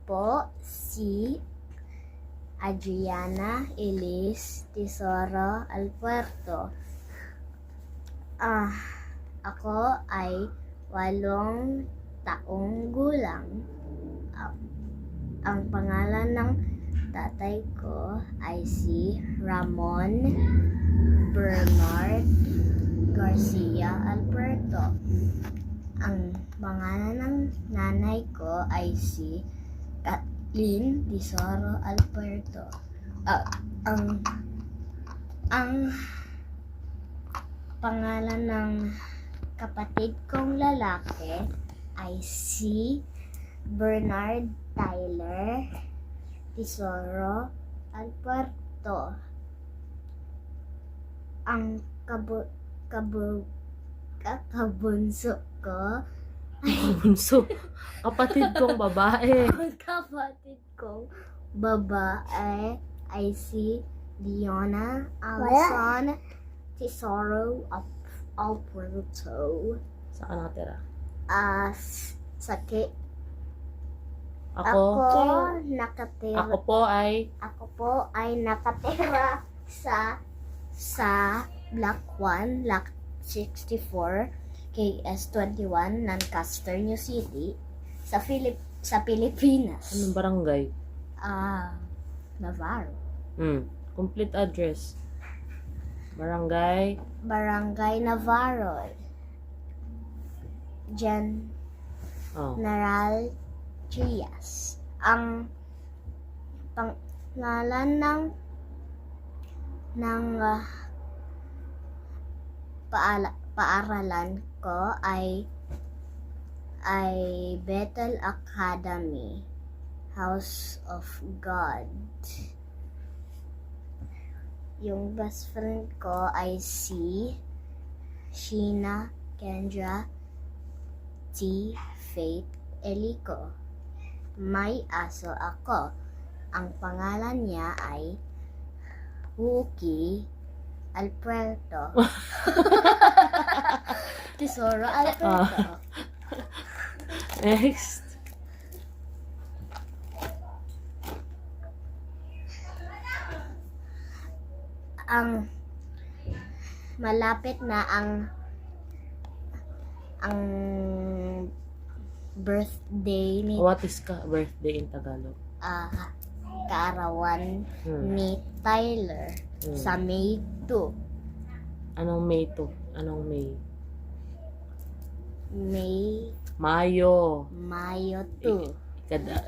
po si Adriana Elise Tesoro Alpuerto. Ako ay 8 taong gulang. Ang pangalan ng tatay ko ay si Ramon Bernard Garcia Alpuerto. Ang pangalan ng nanay ko ay si Kathleen Tesoro Alpuerto. Ang pangalan ng kapatid kong lalaki ay si Bernard Tyler Tesoro Alpuerto. Ang kabunso ko Bunso. Kapatid kong babae. ang kapatid kong babae ay si Leona Alison Tesoro Alpuerto. Saan ka nakatira? Ako po ay nakatira sa Block 1, Block 64, KS21, Lancaster, New City, sa Pilipinas. Anong barangay? Navarro. Complete address. Barangay Navarro. General Trias. Ang pangalan ng paaralan ko ay Bethel Academy, House of God. Yung best friend ko ay si Sheena Kendra T. Faith Elico. May aso ako. Ang pangalan niya ay Wookie Alpuerto. Tesoro Alpuerto. Next. Ang malapit na ang birthday ni What is birthday in Tagalog? kaarawan ni Tyler sa May 2. Anong May to? Anong May? Mayo Mayo. 2. Ikada